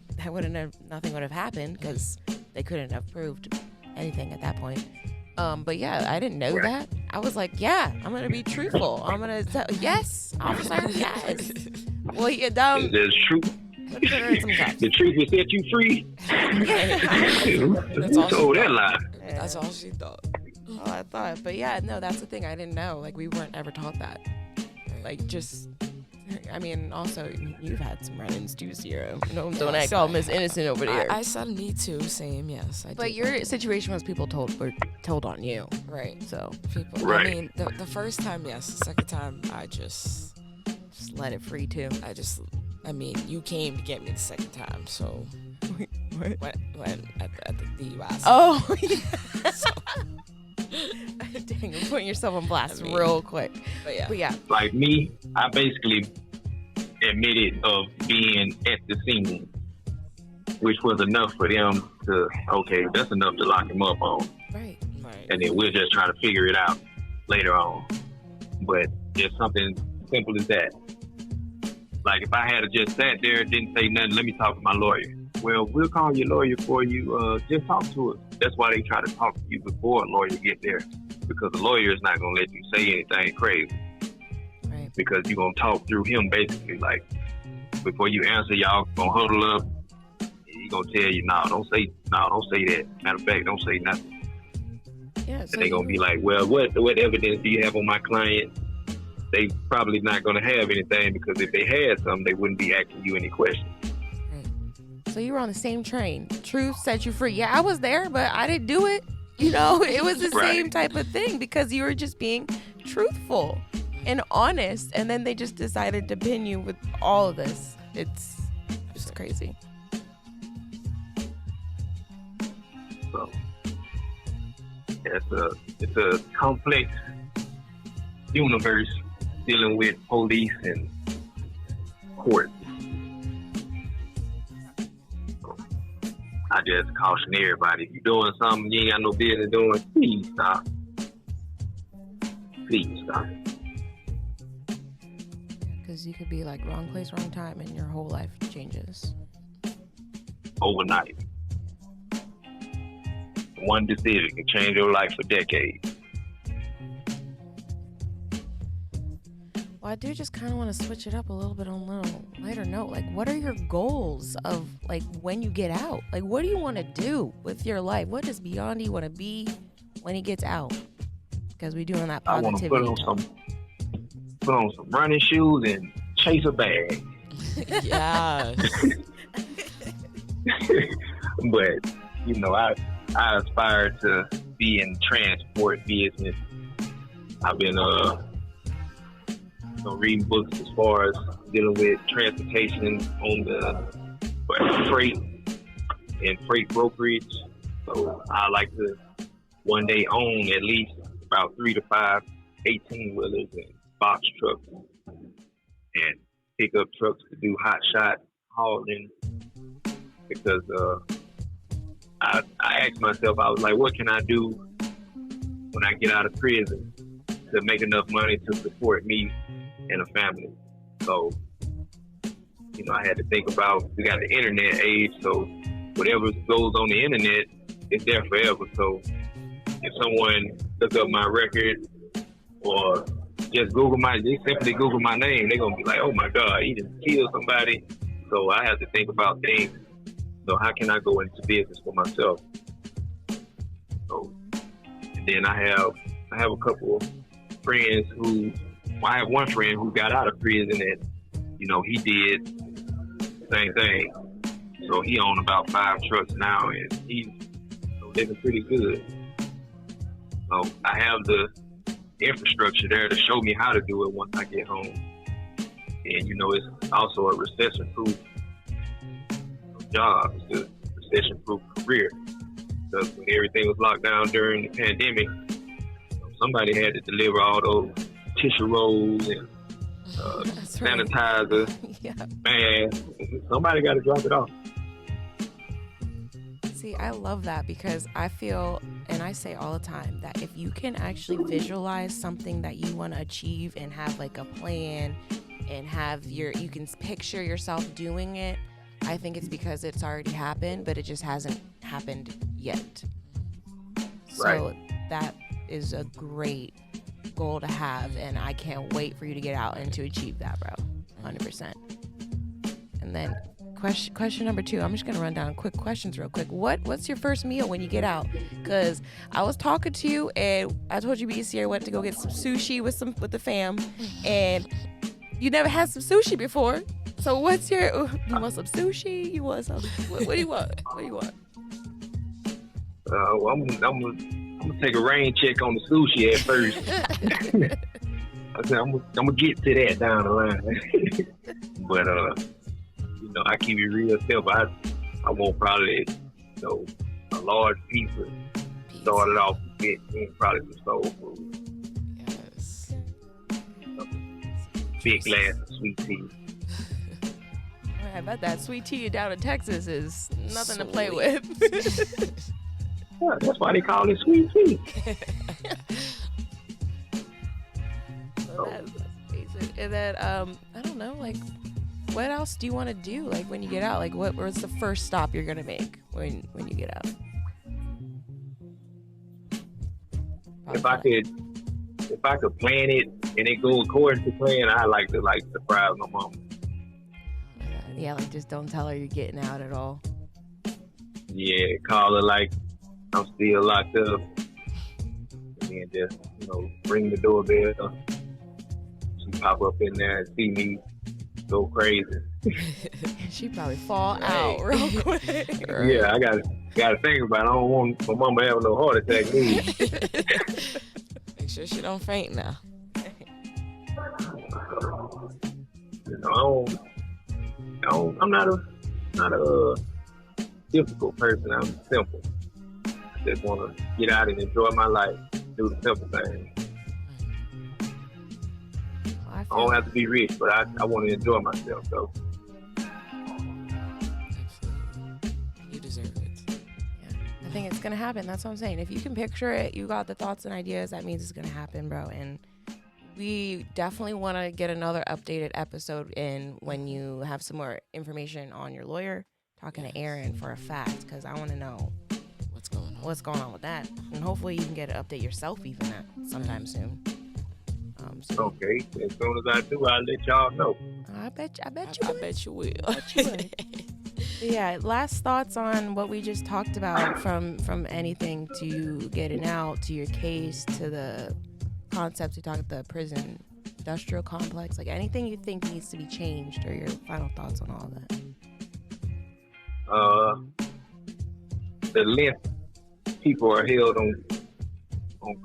nothing would have happened because they couldn't have proved anything at that point. But yeah, I didn't know that. I was like, yeah, I'm gonna be truthful. I'm gonna tell, yes, officer, yes. Well, you dumb. the truth. The truth will set you free. That's Who all she told that thought. lie? That's all she thought. Oh, I thought, but yeah, no, that's the thing. I didn't know. Like, we weren't ever taught that. Like, just, I mean, also, you've had some run-ins too, Ciarra. Don't act all Miss Innocent over there. I said me too, same, yes. But your situation was people were told on you. Right. So, People, Right. I mean, the first time, yes. The second time, I just let it free, too. I mean, you came to get me the second time, so. What? When at the DUI. Oh, yeah. Dang, you're putting yourself on blast real quick. But yeah. Like me, I basically admitted of being at the scene, which was enough for them to, okay, that's enough to lock him up on. Right. And then we're just trying to figure it out later on. But just something simple as that. Like if I had just sat there and didn't say nothing, let me talk to my lawyer. Well, we'll call your lawyer for you. Just talk to us. That's why they try to talk to you before a lawyer get there, because the lawyer is not going to let you say anything crazy. Right. Because you're going to talk through him basically. Like before you answer, y'all going to huddle up. He's going to tell you, don't say that. Matter of fact, don't say nothing. Yeah. So And they're going to be like, well, what evidence do you have on my client? They probably not going to have anything, because if they had some, they wouldn't be asking you any questions. So you were on the same train. Truth set you free. Yeah, I was there, but I didn't do it. You know, it was the same type of thing, because you were just being truthful and honest. And then they just decided to pin you with all of this. It's crazy. So it's a complex universe dealing with police and court. I just caution everybody, if you're doing something you ain't got no business doing, please stop. Please stop. Because you could be like wrong place, wrong time, and your whole life changes. Overnight. One decision can change your life for decades. Well, I do just kind of want to switch it up a little bit on a little lighter note. Like, what are your goals of, like, when you get out? Like, what do you want to do with your life? What does Biondi want to be when he gets out? Because we're doing that positivity. I want to put on some running shoes and chase a bag. Yes. But, you know, I aspire to be in transport business. I've been reading books as far as dealing with transportation on the freight and freight brokerage. So I like to one day own at least about 3 to 5 18-wheelers and box trucks and pickup trucks to do hot shot hauling, because I asked myself, I was like, what can I do when I get out of prison to make enough money to support me and a family? So, you know, I had to think about, we got the internet age, so whatever goes on the internet is there forever. So if someone look up my record or just simply Google my name, they're going to be like, oh my God, he just killed somebody. So I have to think about things. So how can I go into business for myself? So, and then I have a couple of friends I have one friend who got out of prison and, you know, he did the same thing. So he owns about 5 trucks now and he's living pretty good. So I have the infrastructure there to show me how to do it once I get home. And, you know, it's also a recession-proof job. It's a recession-proof career. Because when everything was locked down during the pandemic, somebody had to deliver all those tissue rolls and sanitizer, masks. Somebody got to drop it off. See, I love that because I feel, and I say all the time, that if you can actually visualize something that you want to achieve and have like a plan and you can picture yourself doing it, I think it's because it's already happened, but it just hasn't happened yet. So that is a great goal to have, and I can't wait for you to get out and to achieve that, bro. 100%. And then question number 2, I'm just gonna run down quick questions real quick. What's your first meal when you get out? Because I was talking to you and I told you me and Ciarra went to go get some sushi with the fam, and you never had some sushi before. So you want some sushi? You want some? What do you want? What do you want? Well, I'm gonna take a rain check on the sushi at first. I said I'm gonna get to that down the line. But I keep it real simple. I want probably a large pizza. Started off with probably some soul food. Yes. Big glass of sweet tea. I bet that sweet tea down in Texas is nothing to play Sweet. with. Yeah, that's why they call it sweet tea. So that's basic. And then I don't know, like, what else do you want to do? Like when you get out, like what's the first stop you're gonna make when you get out? If I could plan it and it go according to plan, I like to surprise my mom. Yeah, like just don't tell her you're getting out at all. Yeah, call her like I'm still locked up, and then just ring the doorbell. She pop up in there and see me go crazy. She probably fall out real quick. Yeah, I gotta think about it. I don't want my mama having no heart attack. Make sure she don't faint now. I'm not a difficult person. I'm simple. Just want to get out and enjoy my life. Do the simple things. I don't have to be rich, but I want to enjoy myself, though. Absolutely. You deserve it. Yeah. I think it's going to happen. That's what I'm saying. If you can picture it, you got the thoughts and ideas, that means it's going to happen, bro. And we definitely want to get another updated episode in when you have some more information on your lawyer, talking to Aaron for a fact, because I want to know what's going on with that. And hopefully you can get an update yourself even sometime soon. Okay, as soon as I do, I'll let y'all know. I bet you will. Yeah, last thoughts on what we just talked about, from anything to getting out, to your case, to the concepts we talked about, the prison industrial complex, like anything you think needs to be changed, or your final thoughts on all that. The length people are held on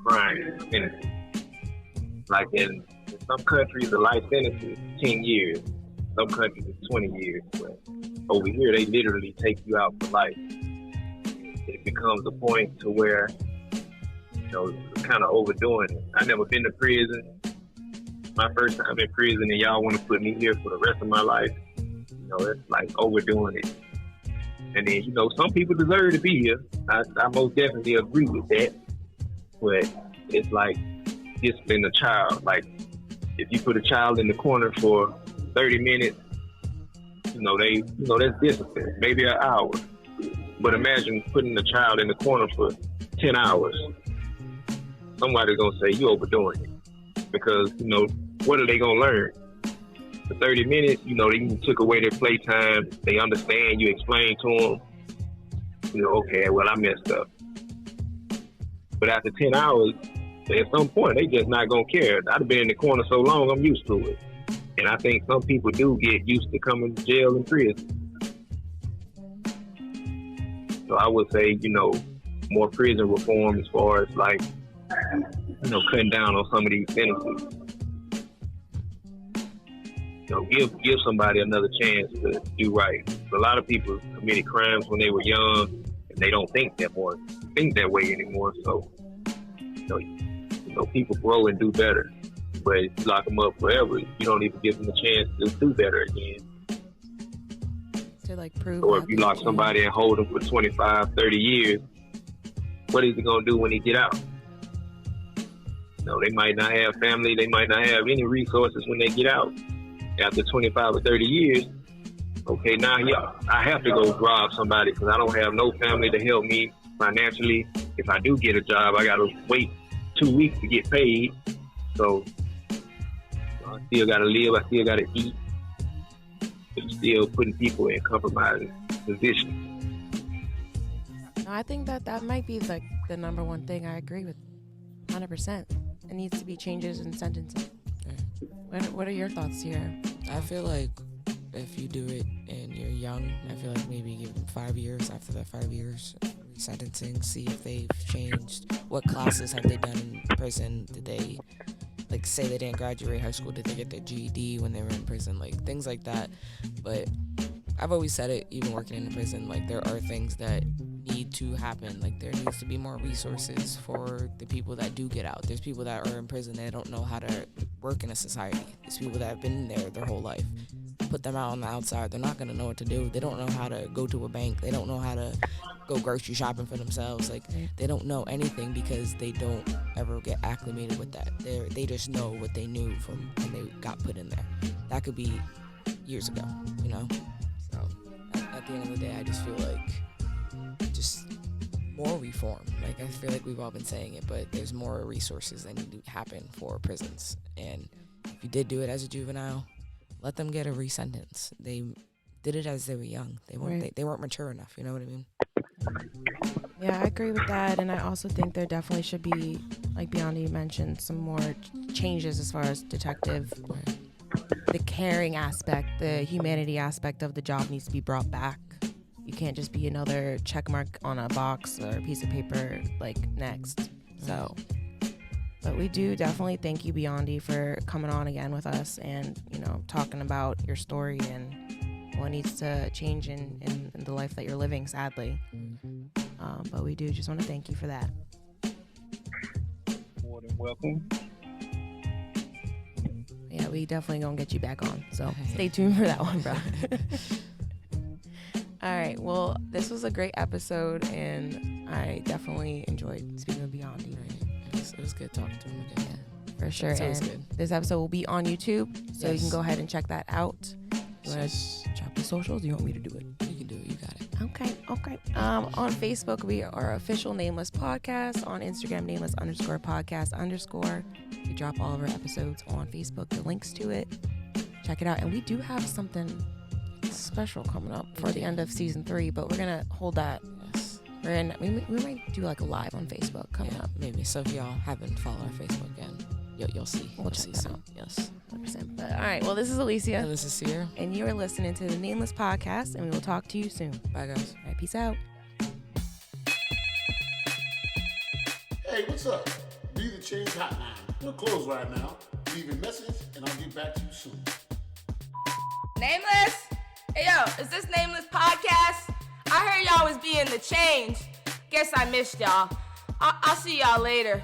crime sentences. Like in some countries, the life sentence is 10 years. Some countries it's 20 years. But over here, they literally take you out for life. It becomes a point to where, kind of overdoing it. I've never been to prison. My first time in prison, and y'all want to put me here for the rest of my life. It's like overdoing it. And then, some people deserve to be here. I most definitely agree with that. But it's like discipline a child. Like, if you put a child in the corner for 30 minutes, that's discipline. Maybe an hour. But imagine putting a child in the corner for 10 hours. Somebody's going to say, you overdoing it. Because, what are they going to learn? For 30 minutes, they took away their playtime. They understand. You explain to them. Okay, well, I messed up. But after 10 hours, at some point, they just not going to care. I've been in the corner so long, I'm used to it. And I think some people do get used to coming to jail and prison. So I would say, more prison reform as far as like, cutting down on some of these sentences. Give somebody another chance to do right. A lot of people committed crimes when they were young, and they don't think that way anymore. So, people grow and do better. But if you lock them up forever, you don't even give them a chance to do better again. To prove. Or if you lock somebody and hold them for 25, 30 years, what is he going to do when he get out? They might not have family. They might not have any resources when they get out. After 25 or 30 years, okay, now I have to go rob somebody because I don't have no family to help me financially. If I do get a job, I got to wait 2 weeks to get paid. So I still got to live. I still got to eat. It's still putting people in compromising positions. I think that might be the number one thing. I agree with 100%. It needs to be changes in sentencing. What are your thoughts here? I feel like if you do it and you're young, I feel like maybe give them 5 years. After that 5 years, resentencing, see if they've changed. What classes have they done in prison? Did they, say they didn't graduate high school? Did they get their GED when they were in prison? Things like that. But I've always said it, even working in the prison, there are things that need to happen. There needs to be more resources for the people that do get out. There's people that are in prison that don't know how to work in a society. There's people that have been in there their whole life. Put them out on the outside, they're not going to know what to do. They don't know how to go to a bank. They don't know how to go grocery shopping for themselves. They don't know anything because they don't ever get acclimated with that. They just know what they knew from when they got put in there. That could be years ago, So at the end of the day, I just feel just more reform. I feel like we've all been saying it, but there's more resources that need to happen for prisons. And if you did do it as a juvenile, let them get a resentence. They did it as they were young. They weren't mature enough. You know what I mean? Yeah, I agree with that. And I also think there definitely should be, like Biondi mentioned, some more changes as far as detective. The caring aspect, the humanity aspect of the job needs to be brought back. You can't just be another check mark on a box or a piece of paper next. So, but we do definitely thank you, Biondi, for coming on again with us and, talking about your story and what needs to change in the life that you're living, sadly. But we do just want to thank you for that. More than welcome. Yeah, we definitely gonna get you back on. So stay tuned for that one, bro. All right. Well, this was a great episode, and I definitely enjoyed speaking with Biondi. It was good talking to him again. Yeah, for sure. So and good. This episode will be on YouTube, so you can go ahead and check that out. You want to drop the socials? Or you want me to do it? You can do it. You got it. Okay. On Facebook, we are official Nameless Podcast. On Instagram, nameless_podcast_. We drop all of our episodes on Facebook. The links to it. Check it out. And we do have something special coming up for the end of season 3, but we're gonna hold that. Yes. We might do a live on Facebook coming up. Maybe. So if y'all haven't followed our Facebook again, you'll see. We'll check that soon. out. Yes. 100%. But all right. Well, this is Alisia. And this is Ciarra. And you are listening to the Nameless Podcast, and we will talk to you soon. Bye, guys. All right. Peace out. Hey, what's up? Be the Change Hotline. We're closed right now. Leave a message, and I'll get back to you soon. Nameless? Hey, yo, is this Nameless Podcast? I heard y'all was being the change. Guess I missed y'all. I'll see y'all later.